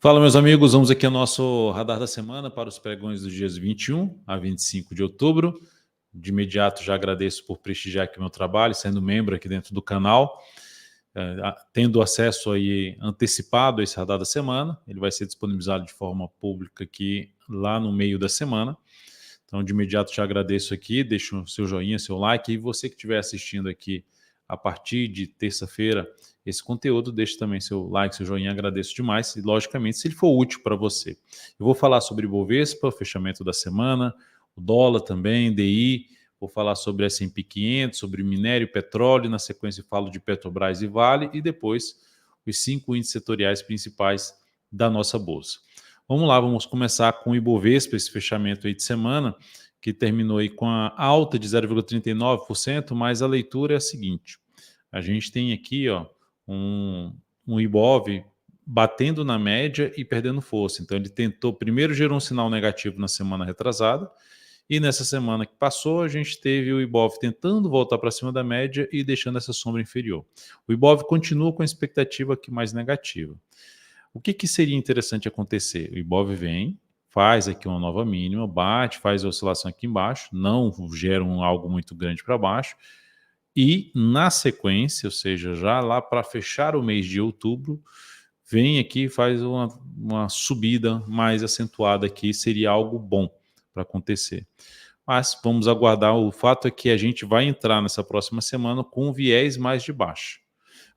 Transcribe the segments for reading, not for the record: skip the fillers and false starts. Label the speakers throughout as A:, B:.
A: Fala, meus amigos, vamos aqui ao nosso radar da semana para os pregões dos dias 21 a 25 de outubro. De imediato já agradeço por prestigiar aqui o meu trabalho, sendo membro aqui dentro do canal, tendo acesso aí antecipado a esse radar da semana. Ele vai ser disponibilizado de forma pública aqui lá no meio da semana. Então, de imediato já agradeço aqui, deixo o seu joinha, seu like, e você que estiver assistindo aqui a partir de terça-feira esse conteúdo, deixe também seu like, seu joinha, agradeço demais, e logicamente se ele for útil para você. Eu vou falar sobre Ibovespa, fechamento da semana, o dólar também, DI, vou falar sobre S&P 500, sobre minério e petróleo, na sequência falo de Petrobras e Vale, e depois os 5 índices setoriais principais da nossa bolsa. Vamos lá, vamos começar com o Ibovespa, esse fechamento aí de semana, que terminou aí com a alta de 0,39%, mas a leitura é a seguinte: a gente tem aqui um Ibov batendo na média e perdendo força. Então ele tentou, primeiro gerou um sinal negativo na semana retrasada, e nessa semana que passou a gente teve o Ibov tentando voltar para cima da média e deixando essa sombra inferior. O Ibov continua com a expectativa aqui mais negativa. O que seria interessante acontecer? O Ibov vem, faz aqui uma nova mínima, bate, faz a oscilação aqui embaixo, não gera algo muito grande para baixo, e na sequência, ou seja, já lá para fechar o mês de outubro, vem aqui e faz uma subida mais acentuada aqui, seria algo bom para acontecer. Mas vamos aguardar. O fato é que a gente vai entrar nessa próxima semana com um viés mais de baixo.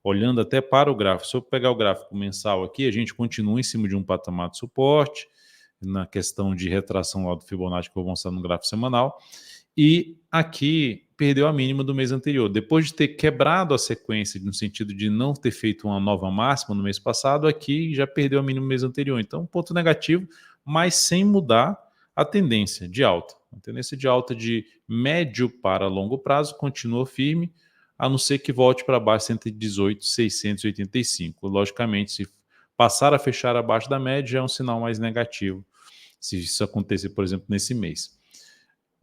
A: Olhando até para o gráfico, se eu pegar o gráfico mensal aqui, a gente continua em cima de um patamar de suporte, na questão de retração lá do Fibonacci, que eu vou mostrar no gráfico semanal, e aqui perdeu a mínima do mês anterior. Depois de ter quebrado a sequência, no sentido de não ter feito uma nova máxima no mês passado, aqui já perdeu a mínima no mês anterior. Então, um ponto negativo, mas sem mudar a tendência de alta. A tendência de alta de médio para longo prazo continua firme, a não ser que volte para baixo 118,685. Logicamente, se passar a fechar abaixo da média, é um sinal mais negativo, se isso acontecer, por exemplo, nesse mês.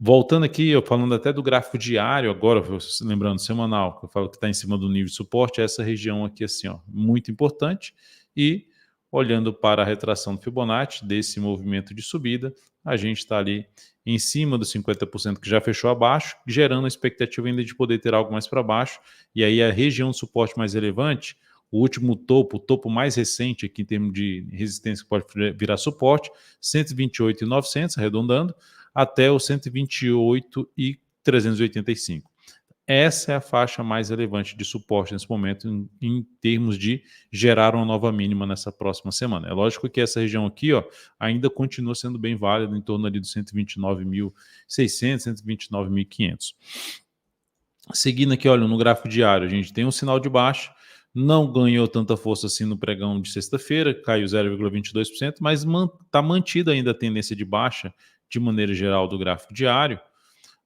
A: Voltando aqui, eu falando até do gráfico diário, agora, lembrando, semanal, que eu falo que está em cima do nível de suporte, é essa região aqui, assim, ó, muito importante. E olhando para a retração do Fibonacci, desse movimento de subida, a gente está ali em cima dos 50% que já fechou abaixo, gerando a expectativa ainda de poder ter algo mais para baixo. E aí a região de suporte mais relevante, o último topo, o topo mais recente aqui em termos de resistência que pode virar suporte, 128,900, arredondando, até o 128,385. Essa é a faixa mais relevante de suporte nesse momento em termos de gerar uma nova mínima nessa próxima semana. É lógico que essa região aqui, ó, ainda continua sendo bem válida, em torno ali dos 129.600, 129.500. Seguindo aqui, olha, no gráfico diário, a gente tem um sinal de baixa, não ganhou tanta força assim no pregão de sexta-feira, caiu 0,22%, mas está mantida ainda a tendência de baixa, de maneira geral, do gráfico diário,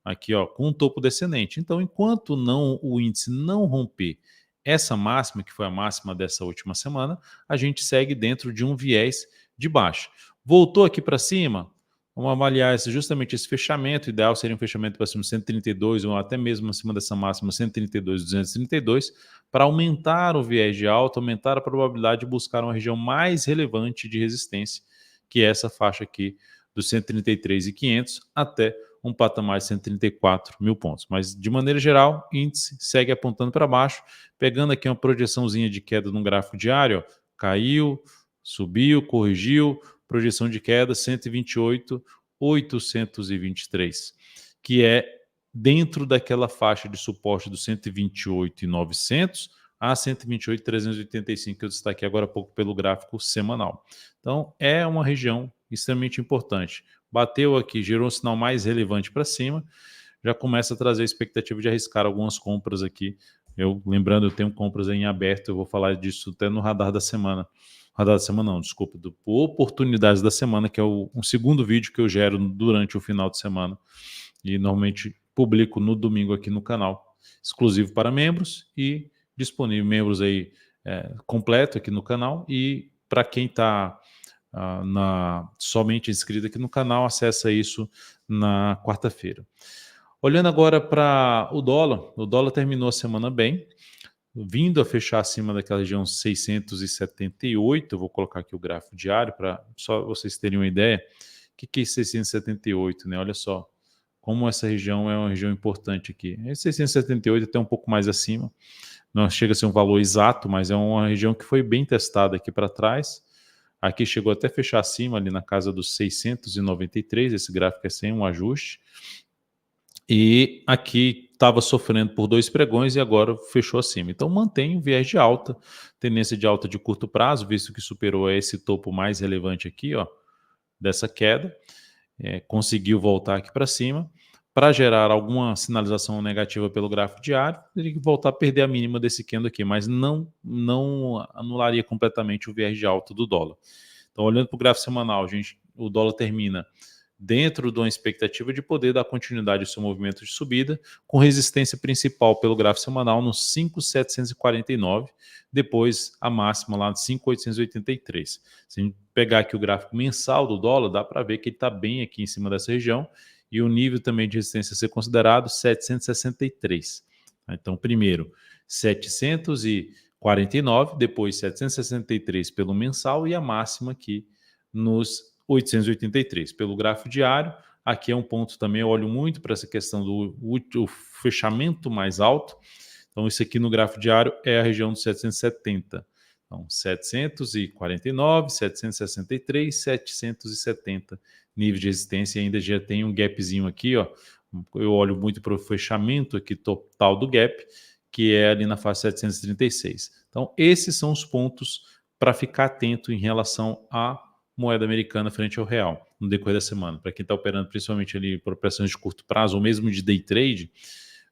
A: aqui ó, com um topo descendente. Então, enquanto o índice não romper essa máxima, que foi a máxima dessa última semana, a gente segue dentro de um viés de baixa. Voltou aqui para cima, vamos avaliar justamente esse fechamento. O ideal seria um fechamento para cima de 132, ou até mesmo acima dessa máxima 132,232, para aumentar o viés de alta, aumentar a probabilidade de buscar uma região mais relevante de resistência, que é essa faixa aqui dos 133.500 até um patamar de 134 mil pontos. Mas, de maneira geral, o índice segue apontando para baixo, pegando aqui uma projeçãozinha de queda no gráfico diário, ó, caiu, subiu, corrigiu, projeção de queda 128.823, que é dentro daquela faixa de suporte dos 128.900 a 128.385 que eu destaquei agora há pouco pelo gráfico semanal. Então, é uma região extremamente importante. Bateu aqui, gerou um sinal mais relevante para cima, já começa a trazer a expectativa de arriscar algumas compras aqui. Lembrando, eu tenho compras aí em aberto, eu vou falar disso até no radar da semana. Radar da semana não, desculpa, do oportunidades da semana, que é um segundo vídeo que eu gero durante o final de semana. E normalmente publico no domingo aqui no canal, exclusivo para membros e disponível, membros aí completo aqui no canal, e para quem está somente inscrito aqui no canal, acessa isso na quarta-feira. Olhando agora para o dólar terminou a semana bem, vindo a fechar acima daquela região 678. Eu vou colocar aqui o gráfico diário para só vocês terem uma ideia. O que é 678, né? Olha só como essa região é uma região importante aqui. 678 até um pouco mais acima. Não chega a ser um valor exato, mas é uma região que foi bem testada aqui para trás. Aqui chegou até fechar acima, ali na casa dos 693. Esse gráfico é sem um ajuste. E aqui estava sofrendo por 2 pregões e agora fechou acima. Então mantém o viés de alta, tendência de alta de curto prazo, visto que superou esse topo mais relevante aqui, ó, dessa queda. Conseguiu voltar aqui para cima. Para gerar alguma sinalização negativa pelo gráfico diário, teria que voltar a perder a mínima desse candle aqui, mas não anularia completamente o viés de alta do dólar. Então, olhando para o gráfico semanal, o dólar termina dentro de uma expectativa de poder dar continuidade ao seu movimento de subida, com resistência principal pelo gráfico semanal no 5.749, depois a máxima lá de 5.883. Se a gente pegar aqui o gráfico mensal do dólar, dá para ver que ele está bem aqui em cima dessa região, e o nível também de resistência a ser considerado 763. Então, primeiro 749, depois 763 pelo mensal e a máxima aqui nos 883. Pelo gráfico diário, aqui é um ponto também, eu olho muito para essa questão do fechamento mais alto. Então, isso aqui no gráfico diário é a região dos 770. Então, 749, 763, 770 nível de resistência, e ainda já tem um gapzinho aqui, ó. Eu olho muito para o fechamento aqui total do gap, que é ali na faixa 736. Então, esses são os pontos para ficar atento em relação à moeda americana frente ao real no decorrer da semana. Para quem está operando principalmente ali por operações de curto prazo ou mesmo de day trade,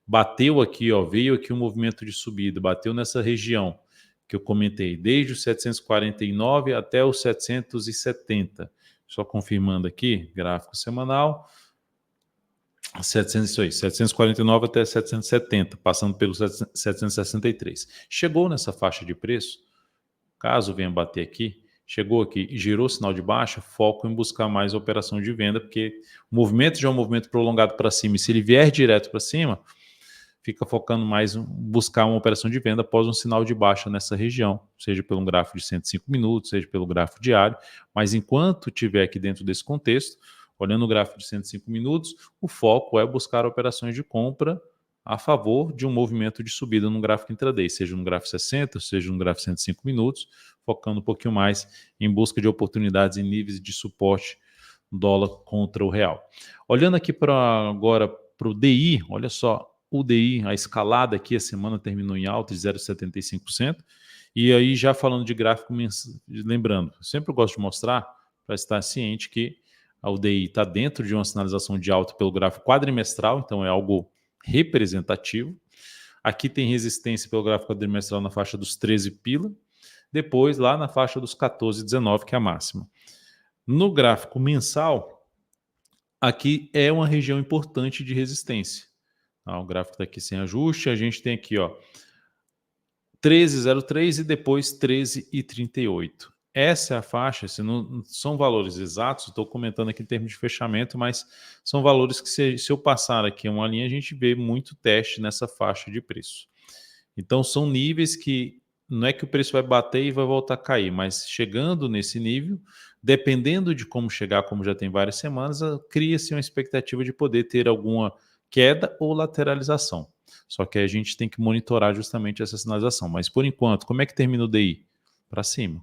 A: bateu aqui, ó, veio aqui um movimento de subida, bateu nessa região que eu comentei, desde os 749 até os 770. Só confirmando aqui, gráfico semanal, 749 até 770, passando pelo 763. Chegou nessa faixa de preço, caso venha bater aqui, chegou aqui e girou sinal de baixa, foco em buscar mais a operação de venda, porque o movimento já é um movimento prolongado para cima, e se ele vier direto para cima, fica focando mais em buscar uma operação de venda após um sinal de baixa nessa região, seja pelo gráfico de 105 minutos, seja pelo gráfico diário, mas enquanto estiver aqui dentro desse contexto, olhando o gráfico de 105 minutos, o foco é buscar operações de compra a favor de um movimento de subida no gráfico intraday, seja no gráfico 60, seja no gráfico 105 minutos, focando um pouquinho mais em busca de oportunidades em níveis de suporte dólar contra o real. Olhando aqui agora para o DI, olha só, o DI, a escalada aqui, a semana terminou em alta de 0,75%, e aí já falando de gráfico, lembrando, eu sempre gosto de mostrar, para estar ciente que o DI está dentro de uma sinalização de alta pelo gráfico quadrimestral, então é algo representativo. Aqui tem resistência pelo gráfico quadrimestral na faixa dos 13 pila, depois lá na faixa dos 14,19, que é a máxima. No gráfico mensal, aqui é uma região importante de resistência. O gráfico está aqui sem ajuste, a gente tem aqui, ó, 13,03 e depois 13,38. Essa é a faixa, não são valores exatos, estou comentando aqui em termos de fechamento, mas são valores que se eu passar aqui uma linha, a gente vê muito teste nessa faixa de preço. Então são níveis que não é que o preço vai bater e vai voltar a cair, mas chegando nesse nível, dependendo de como chegar, como já tem várias semanas, cria-se uma expectativa de poder ter alguma queda ou lateralização. Só que a gente tem que monitorar justamente essa sinalização. Mas por enquanto, como é que termina o DI? Para cima,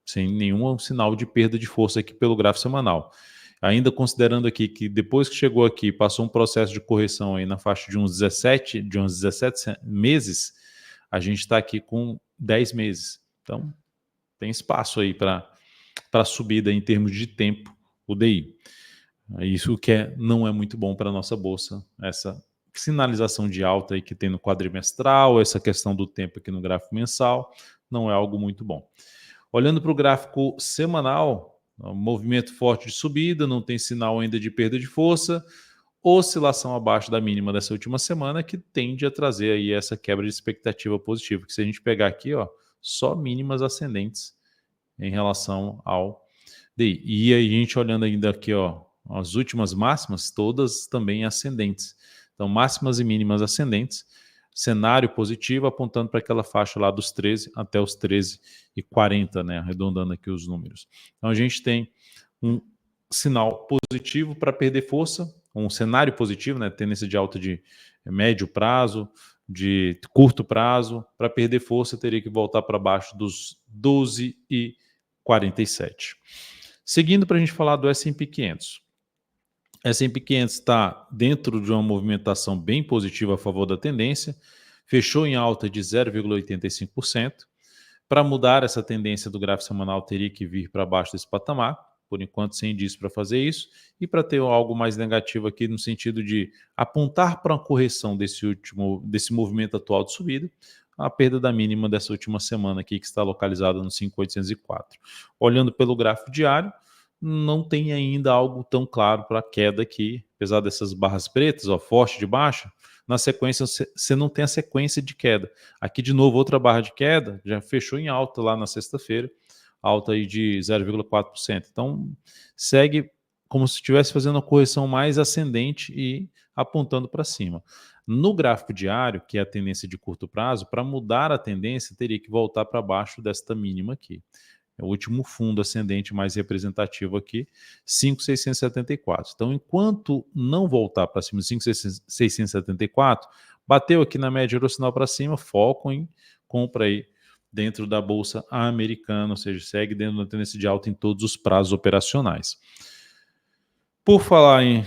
A: sem nenhum sinal de perda de força aqui pelo gráfico semanal. Ainda considerando aqui que depois que chegou aqui, passou um processo de correção aí na faixa de uns 17 meses, a gente está aqui com 10 meses. Então, tem espaço aí para subida em termos de tempo, o DI. Isso que não é muito bom para a nossa bolsa, essa sinalização de alta aí que tem no quadrimestral, essa questão do tempo aqui no gráfico mensal, não é algo muito bom. Olhando para o gráfico semanal, movimento forte de subida, não tem sinal ainda de perda de força, oscilação abaixo da mínima dessa última semana, que tende a trazer aí essa quebra de expectativa positiva, que se a gente pegar aqui, ó, só mínimas ascendentes em relação ao DI. E aí a gente olhando ainda aqui, ó, as últimas máximas, todas também ascendentes. Então, máximas e mínimas ascendentes. cenário positivo, apontando para aquela faixa lá dos 13 até os 13,40, né, arredondando aqui os números. Então a gente tem um sinal positivo para perder força, um cenário positivo, né, tendência de alta de médio prazo, de curto prazo. Para perder força teria que voltar para baixo dos 12,47. Seguindo para a gente falar do S&P 500. S&P 500 está dentro de uma movimentação bem positiva a favor da tendência, fechou em alta de 0,85%. Para mudar essa tendência do gráfico semanal, teria que vir para baixo desse patamar, por enquanto sem indício para fazer isso, e para ter algo mais negativo aqui no sentido de apontar para uma correção desse movimento atual de subida, a perda da mínima dessa última semana aqui, que está localizada no 5.804. Olhando pelo gráfico diário, não tem ainda algo tão claro para a queda aqui, apesar dessas barras pretas, ó, forte de baixa, na sequência você não tem a sequência de queda. Aqui de novo outra barra de queda, já fechou em alta lá na sexta-feira, alta aí de 0,4%. Então segue como se estivesse fazendo uma correção mais ascendente e apontando para cima. No gráfico diário, que é a tendência de curto prazo, para mudar a tendência teria que voltar para baixo desta mínima aqui. É o último fundo ascendente mais representativo aqui, 5.674. Então, enquanto não voltar para cima de 5.674, bateu aqui na média sinal para cima, foco em compra aí dentro da bolsa americana, ou seja, segue dentro da tendência de alta em todos os prazos operacionais. Por falar em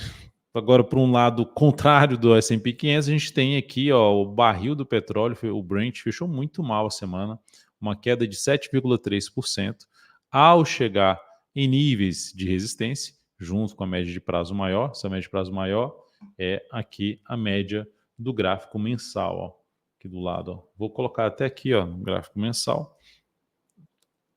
A: agora para um lado contrário do S&P 500, a gente tem aqui ó, o barril do petróleo, o Brent, fechou muito mal a semana, uma queda de 7,3%, ao chegar em níveis de resistência, junto com a média de prazo maior. Essa média de prazo maior é aqui a média do gráfico mensal, ó, aqui do lado. Ó. Vou colocar até aqui ó, no gráfico mensal.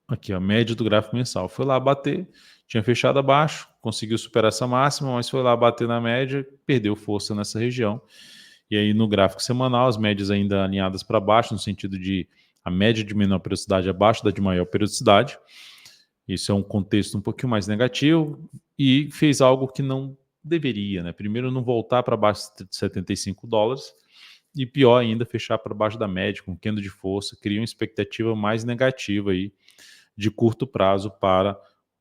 A: Aqui, a média do gráfico mensal. Foi lá bater, tinha fechado abaixo, conseguiu superar essa máxima, mas foi lá bater na média, perdeu força nessa região. E aí no gráfico semanal, as médias ainda alinhadas para baixo, no sentido de a média de menor periodicidade abaixo da de maior periodicidade. Isso é um contexto um pouquinho mais negativo e fez algo que não deveria, né? Primeiro, não voltar para baixo de $75 e pior ainda, fechar para baixo da média, com candle de força, cria uma expectativa mais negativa aí de curto prazo para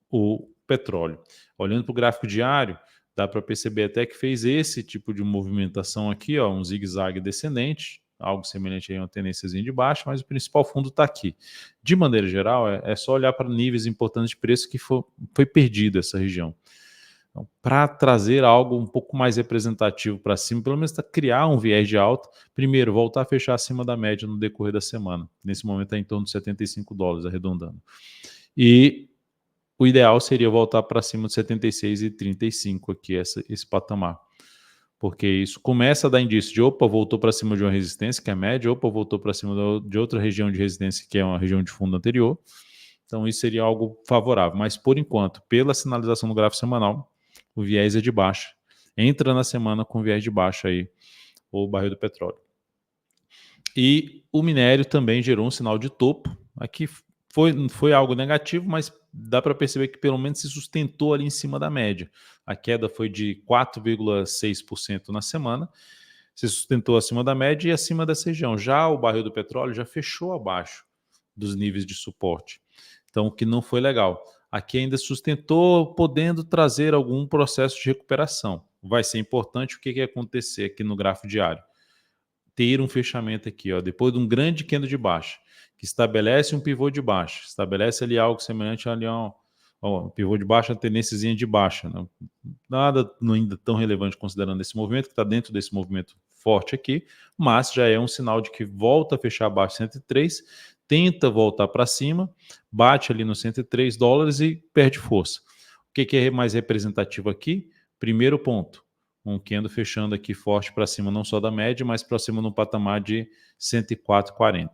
A: o petróleo. Olhando para o gráfico diário, dá para perceber até que fez esse tipo de movimentação aqui, ó, um zigue-zague descendente, algo semelhante a uma tendênciazinha de baixa, mas o principal fundo está aqui. De maneira geral, é só olhar para níveis importantes de preço que foi perdido essa região. Então, para trazer algo um pouco mais representativo para cima, pelo menos criar um viés de alta, primeiro, voltar a fechar acima da média no decorrer da semana. Nesse momento está em torno de $75, arredondando. E o ideal seria voltar para cima de 76,35 aqui, esse patamar. Porque isso começa a dar indício de, opa, voltou para cima de uma resistência, que é a média, opa, voltou para cima de outra região de resistência, que é uma região de fundo anterior. Então isso seria algo favorável. Mas por enquanto, pela sinalização do gráfico semanal, o viés é de baixa. Entra na semana com viés de baixa aí, o barril do petróleo. E o minério também gerou um sinal de topo. Aqui foi algo negativo, mas dá para perceber que pelo menos se sustentou ali em cima da média. A queda foi de 4,6% na semana, se sustentou acima da média e acima dessa região. Já o barril do petróleo já fechou abaixo dos níveis de suporte. Então, o que não foi legal. Aqui ainda sustentou, podendo trazer algum processo de recuperação. Vai ser importante o que vai acontecer aqui no gráfico diário. Ter um fechamento aqui, ó, depois de um grande candle de baixa, que estabelece um pivô de baixa, estabelece ali algo semelhante ali a um pivô de baixa, tendênciazinha de baixa. Né? Nada ainda tão relevante considerando esse movimento, que está dentro desse movimento forte aqui, mas já é um sinal de que volta a fechar abaixo de 103, tenta voltar para cima, bate ali nos $103 e perde força. O que é mais representativo aqui? Primeiro ponto, um candle fechando aqui forte para cima, não só da média, mas para cima no patamar de 104,40.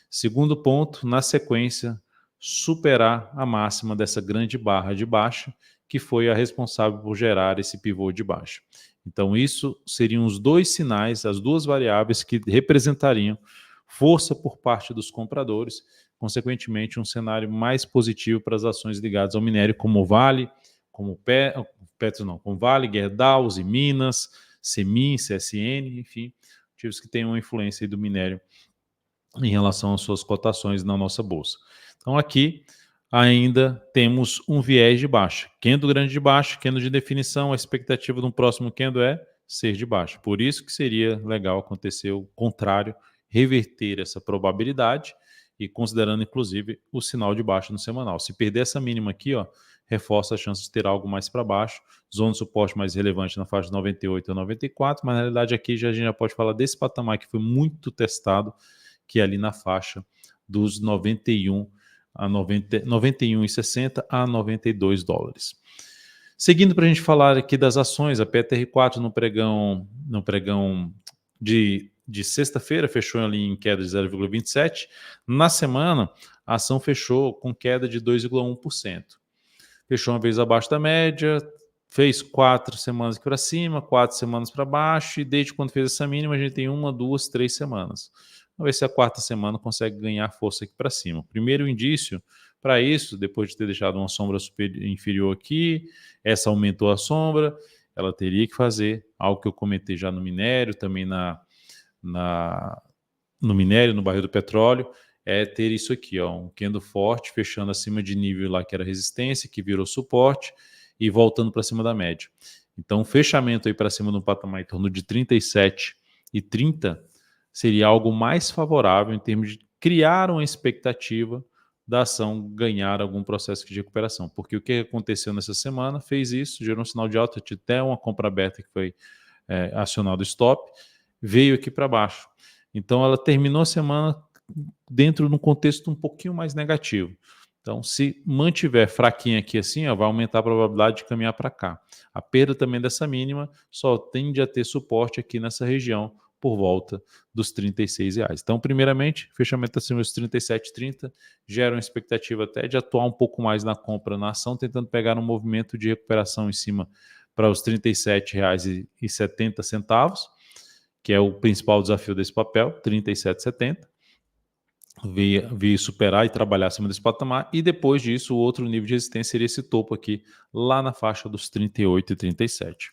A: Segundo ponto, na sequência, superar a máxima dessa grande barra de baixa, que foi a responsável por gerar esse pivô de baixa. Então, isso seriam os dois sinais, as duas variáveis que representariam força por parte dos compradores, consequentemente, um cenário mais positivo para as ações ligadas ao minério, como o Vale, como como Vale, Gerdau, Minas, Semin, CSN, enfim, motivos que têm uma influência aí do minério em relação às suas cotações na nossa bolsa. Então aqui ainda temos um viés de baixa. Candle grande de baixa, candle de definição, a expectativa de um próximo candle é ser de baixa. Por isso que seria legal acontecer o contrário, reverter essa probabilidade e considerando inclusive o sinal de baixa no semanal. Se perder essa mínima aqui, ó, reforça a chance de ter algo mais para baixo, zona de suporte mais relevante na faixa de 98 a 94, mas na realidade aqui a gente já pode falar desse patamar que foi muito testado, que é ali na faixa dos 91 a 91,60 a 92 dólares. Seguindo para a gente falar aqui das ações, a PTR4 no pregão de sexta-feira fechou ali em queda de 0,27. Na semana, a ação fechou com queda de 2,1%. Fechou uma vez abaixo da média, fez 4 semanas aqui para cima, 4 semanas para baixo, e desde quando fez essa mínima, a gente tem 1, 2, 3 semanas. Vamos ver se a quarta semana consegue ganhar força aqui para cima. Primeiro indício para isso, depois de ter deixado uma sombra inferior aqui, essa aumentou a sombra, ela teria que fazer algo que eu comentei já no minério, também no minério, no barril do petróleo, é ter isso aqui, ó, um candle forte, fechando acima de nível lá que era resistência, que virou suporte, e voltando para cima da média. Então, um fechamento aí para cima de um patamar em torno de 37,30 seria algo mais favorável em termos de criar uma expectativa da ação ganhar algum processo de recuperação. Porque o que aconteceu nessa semana fez isso, gerou um sinal de alta, até uma compra aberta que foi acionado o stop, veio aqui para baixo. Então, ela terminou a semana dentro de um contexto um pouquinho mais negativo. Então, se mantiver fraquinha aqui assim, ó, vai aumentar a probabilidade de caminhar para cá. A perda também dessa mínima só tende a ter suporte aqui nessa região por volta dos R$36. Então, primeiramente, fechamento acima dos 37,30 gera uma expectativa até de atuar um pouco mais na compra na ação, tentando pegar um movimento de recuperação em cima para os R$37,70, que é o principal desafio desse papel, R$37,70. Vi superar e trabalhar acima desse patamar, e depois disso o outro nível de resistência seria esse topo aqui, lá na faixa dos 38 e 37.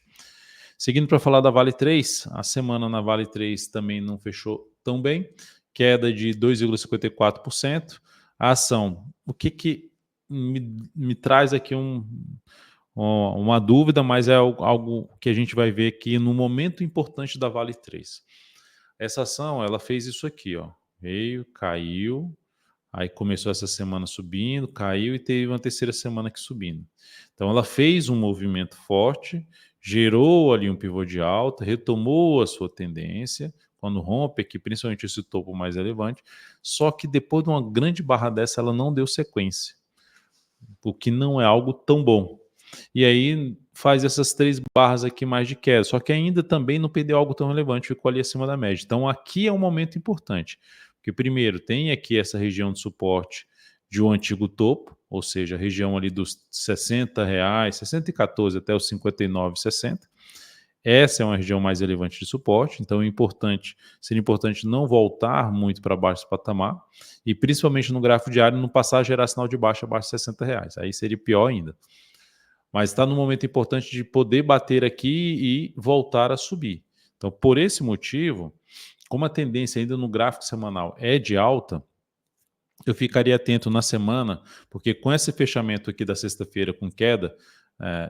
A: Seguindo para falar da Vale 3, a semana na Vale 3 também não fechou tão bem, queda de 2,54%. A ação, o que me traz aqui uma dúvida, mas é algo que a gente vai ver aqui no momento importante da Vale 3. Essa ação, ela fez isso aqui, ó. Veio, caiu, aí começou essa semana subindo, caiu e teve uma terceira semana aqui subindo. Então ela fez um movimento forte, gerou ali um pivô de alta, retomou a sua tendência, quando rompe aqui, principalmente esse topo mais relevante, só que depois de uma grande barra dessa, ela não deu sequência, o que não é algo tão bom. E aí faz essas 3 barras aqui mais de queda, só que ainda também não perdeu algo tão relevante, ficou ali acima da média. Então aqui é um momento importante, porque primeiro tem aqui essa região de suporte de um antigo topo, ou seja, a região ali dos R$60, 60,14 até os 59,60. Essa é uma região mais relevante de suporte, então seria importante não voltar muito para baixo desse patamar, e principalmente no gráfico diário não passar a gerar sinal de baixa abaixo de R$60, aí seria pior ainda. Mas está num momento importante de poder bater aqui e voltar a subir. Então, por esse motivo, como a tendência ainda no gráfico semanal é de alta, eu ficaria atento na semana, porque com esse fechamento aqui da sexta-feira com queda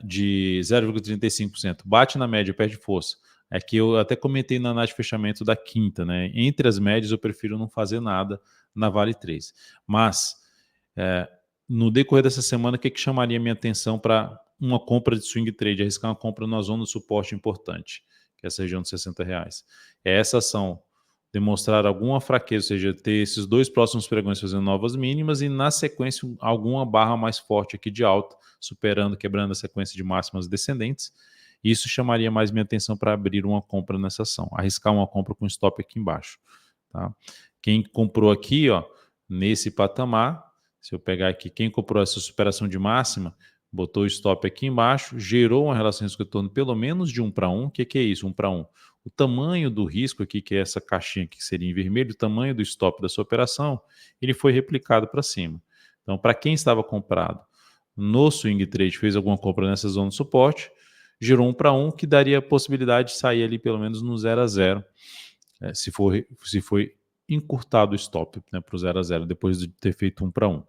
A: de 0,35%, bate na média, perde força. É que eu até comentei na análise de fechamento da quinta, né? Entre as médias eu prefiro não fazer nada na Vale 3. Mas no decorrer dessa semana, o que chamaria minha atenção para uma compra de swing trade, arriscar uma compra na zona de suporte importante, que é essa região de R$60? É essa ação demonstrar alguma fraqueza, ou seja, ter esses 2 próximos pregões fazendo novas mínimas e na sequência alguma barra mais forte aqui de alta, quebrando a sequência de máximas descendentes. Isso chamaria mais minha atenção para abrir uma compra nessa ação, arriscar uma compra com stop aqui embaixo. Tá? Quem comprou aqui, ó, nesse patamar, se eu pegar aqui, quem comprou essa superação de máxima, botou o stop aqui embaixo, gerou uma relação de risco-retorno pelo menos de 1 para 1. O que é isso, 1 para 1? O tamanho do risco aqui, que é essa caixinha aqui que seria em vermelho, o tamanho do stop da sua operação, ele foi replicado para cima. Então, para quem estava comprado no swing trade, fez alguma compra nessa zona de suporte, gerou 1 para 1, que daria a possibilidade de sair ali pelo menos no 0 a 0 se foi encurtado o stop, né, para o 0 a 0, depois de ter feito 1 para 1.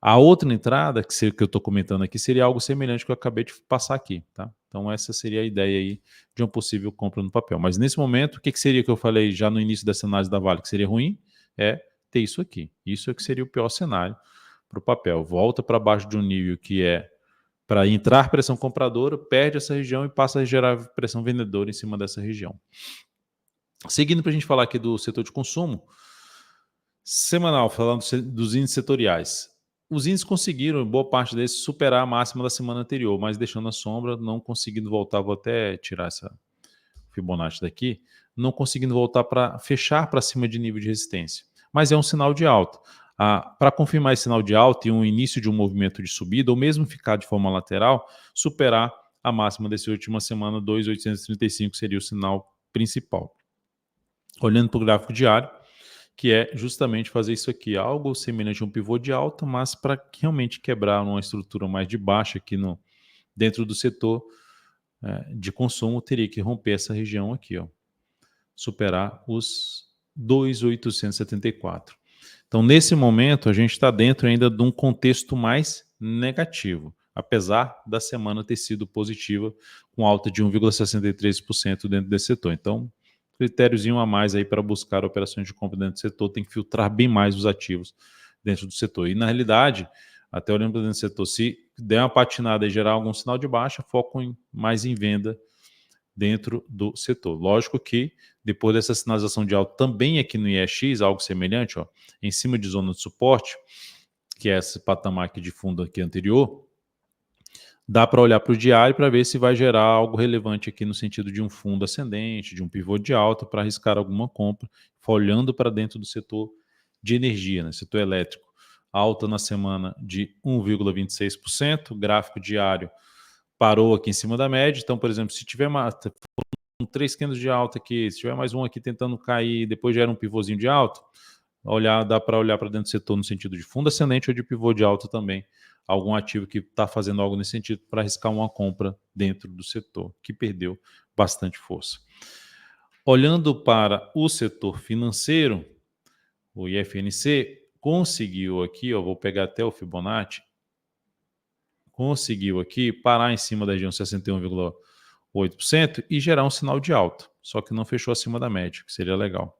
A: A outra entrada que eu estou comentando aqui seria algo semelhante ao que eu acabei de passar aqui, tá? Então essa seria a ideia aí de uma possível compra no papel. Mas nesse momento, o que seria que eu falei já no início dessa análise da Vale que seria ruim? É ter isso aqui. Isso é que seria o pior cenário para o papel. Volta para baixo de um nível que é para entrar pressão compradora, perde essa região e passa a gerar pressão vendedora em cima dessa região. Seguindo para a gente falar aqui do setor de consumo, semanal, falando dos índices setoriais. Os índices conseguiram, boa parte deles, superar a máxima da semana anterior, mas deixando a sombra, não conseguindo voltar, vou até tirar essa Fibonacci daqui, não conseguindo voltar para fechar para cima de nível de resistência. Mas é um sinal de alta. Para confirmar esse sinal de alta e um início de um movimento de subida, ou mesmo ficar de forma lateral, superar a máxima dessa última semana, 2.835 seria o sinal principal. Olhando para o gráfico diário, que é justamente fazer isso aqui, algo semelhante a um pivô de alta, mas para realmente quebrar uma estrutura mais de baixa aqui dentro do setor de consumo, teria que romper essa região aqui, ó, superar os 2.874. Então, nesse momento, a gente está dentro ainda de um contexto mais negativo, apesar da semana ter sido positiva, com alta de 1,63% dentro desse setor. Então, critériozinho a mais aí para buscar operações de compra dentro do setor, tem que filtrar bem mais os ativos dentro do setor. E na realidade, até olhando para dentro do setor, se der uma patinada e gerar algum sinal de baixa, foco mais em venda dentro do setor. Lógico que depois dessa sinalização de alta também aqui no IEX, algo semelhante, ó, em cima de zona de suporte, que é esse patamar aqui de fundo aqui anterior, dá para olhar para o diário para ver se vai gerar algo relevante aqui no sentido de um fundo ascendente, de um pivô de alta para arriscar alguma compra, olhando para dentro do setor de energia, né, setor elétrico. Alta na semana de 1,26%, gráfico diário parou aqui em cima da média. Então, por exemplo, se tiver 3 candles de alta aqui, se tiver mais um aqui tentando cair, depois gera um pivôzinho de alta, dá para olhar para dentro do setor no sentido de fundo ascendente ou de pivô de alta também, algum ativo que está fazendo algo nesse sentido para arriscar uma compra dentro do setor, que perdeu bastante força. Olhando para o setor financeiro, o IFNC conseguiu aqui, ó, vou pegar até o Fibonacci, conseguiu aqui parar em cima da região 61,8% e gerar um sinal de alta, só que não fechou acima da média, que seria legal.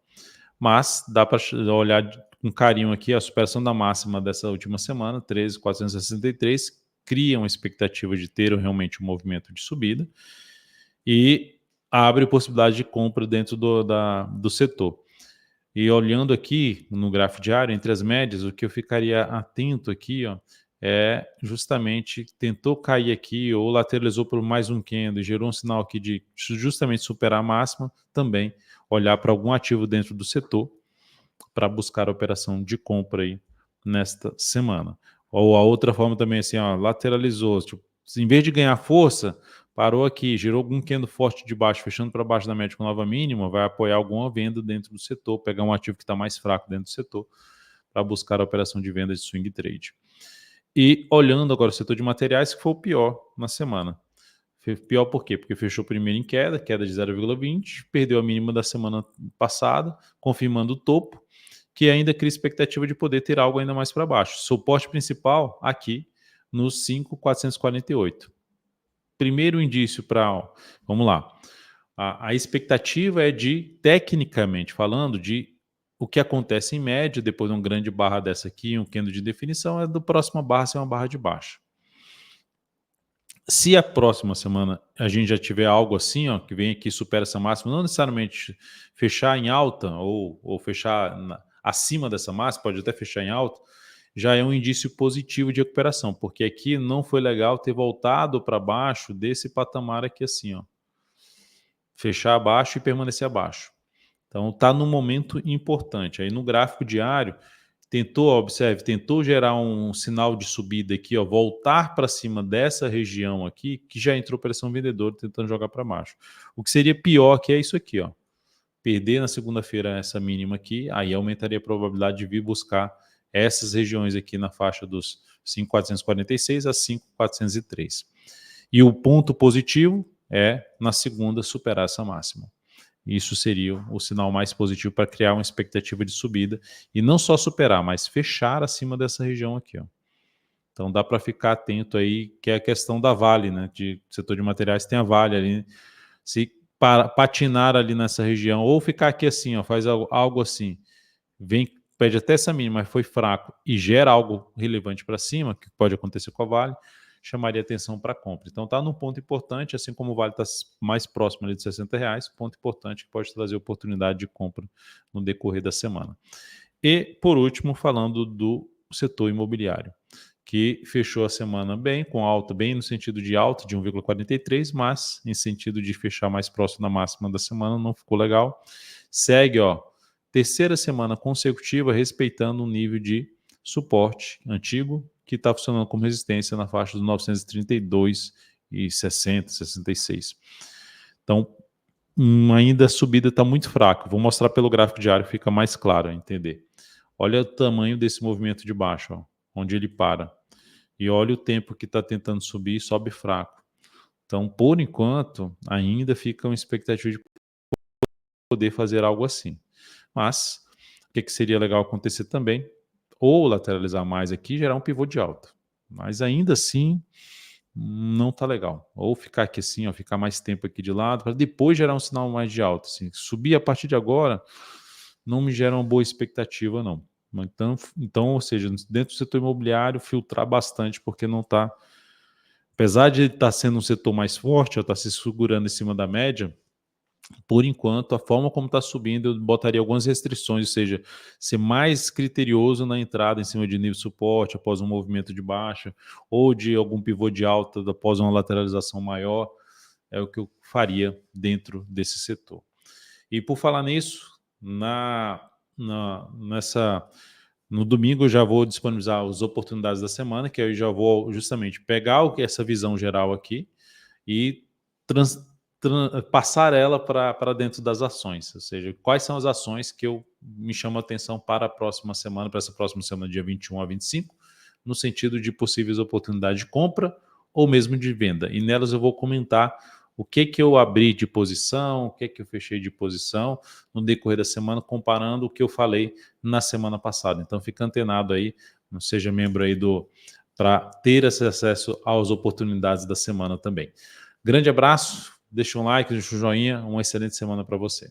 A: Mas dá para olhar com carinho aqui a superação da máxima dessa última semana, 13.463, cria uma expectativa de ter realmente um movimento de subida e abre possibilidade de compra dentro do setor. E olhando aqui no gráfico diário, entre as médias, o que eu ficaria atento aqui, ó, é justamente tentou cair aqui ou lateralizou por mais um candle, gerou um sinal aqui de justamente superar a máxima, também olhar para algum ativo dentro do setor para buscar a operação de compra aí nesta semana. Ou a outra forma também assim, ó, lateralizou, tipo, em vez de ganhar força, parou aqui, gerou algum candle forte de baixo, fechando para baixo da média com nova mínima, vai apoiar alguma venda dentro do setor, pegar um ativo que está mais fraco dentro do setor para buscar a operação de venda de swing trade. E olhando agora o setor de materiais, que foi o pior na semana. Pior por quê? Porque fechou primeiro em queda de 0,20, perdeu a mínima da semana passada, confirmando o topo, que ainda cria expectativa de poder ter algo ainda mais para baixo. Suporte principal aqui nos 5.448. Primeiro indício para... Vamos lá. A expectativa é de, tecnicamente falando, de o que acontece em média, depois de uma grande barra dessa aqui, um candle de definição, é do próxima barra ser uma barra de baixo. Se a próxima semana a gente já tiver algo assim, ó, que vem aqui e supera essa máxima, não necessariamente fechar em alta ou fechar acima dessa máxima, pode até fechar em alta, já é um indício positivo de recuperação, porque aqui não foi legal ter voltado para baixo desse patamar aqui assim, ó. Fechar abaixo e permanecer abaixo. Então está num momento importante. Aí no gráfico diário, tentou gerar um sinal de subida aqui, ó, voltar para cima dessa região aqui, que já entrou pressão vendedora tentando jogar para baixo. O que seria pior que é isso aqui, ó. Perder na segunda-feira essa mínima aqui, aí aumentaria a probabilidade de vir buscar essas regiões aqui na faixa dos 5.446 a 5.403. E o ponto positivo é, na segunda, superar essa máxima. Isso seria o sinal mais positivo para criar uma expectativa de subida e não só superar, mas fechar acima dessa região aqui, ó. Então dá para ficar atento aí, que é a questão da Vale, né? De setor de materiais tem a Vale ali. Se patinar ali nessa região, ou ficar aqui assim, ó, faz algo assim, vem, pede até essa mínima, mas foi fraco e gera algo relevante para cima, que pode acontecer com a Vale, chamaria atenção para compra. Então está num ponto importante, assim como o Vale está mais próximo ali de R$60, ponto importante que pode trazer oportunidade de compra no decorrer da semana. E, por último, falando do setor imobiliário, que fechou a semana bem, com alta, bem no sentido de alta de 1,43, mas em sentido de fechar mais próximo da máxima da semana, não ficou legal. Segue, ó, terceira semana consecutiva, respeitando um nível de suporte antigo, que está funcionando como resistência na faixa dos 932,60, 66. Então, ainda a subida está muito fraca. Vou mostrar pelo gráfico diário, fica mais claro a entender. Olha o tamanho desse movimento de baixo, ó, onde ele para. E olha o tempo que está tentando subir e sobe fraco. Então, por enquanto, ainda fica uma expectativa de poder fazer algo assim. Mas, o que seria legal acontecer também? Ou lateralizar mais aqui e gerar um pivô de alta. Mas ainda assim, não tá legal. Ou ficar aqui assim, ó, ficar mais tempo aqui de lado, para depois gerar um sinal mais de alta. Assim. Subir a partir de agora, não me gera uma boa expectativa, não. Então, ou seja, dentro do setor imobiliário, filtrar bastante, porque não está. Apesar de estar sendo um setor mais forte, ou estar se segurando em cima da média, por enquanto, a forma como está subindo, eu botaria algumas restrições, ou seja, ser mais criterioso na entrada em cima de nível de suporte após um movimento de baixa, ou de algum pivô de alta após uma lateralização maior, é o que eu faria dentro desse setor. E por falar nisso, no domingo eu já vou disponibilizar as oportunidades da semana, que aí eu já vou justamente pegar essa visão geral aqui e passar ela para dentro das ações, ou seja, quais são as ações que me chamam a atenção para a próxima semana, para essa próxima semana, dia 21 a 25, no sentido de possíveis oportunidades de compra ou mesmo de venda. E nelas eu vou comentar o que eu abri de posição, o que eu fechei de posição no decorrer da semana, comparando o que eu falei na semana passada. Então fica antenado aí, não seja membro aí para ter esse acesso às oportunidades da semana também. Grande abraço, deixa um like, deixa um joinha, uma excelente semana para você.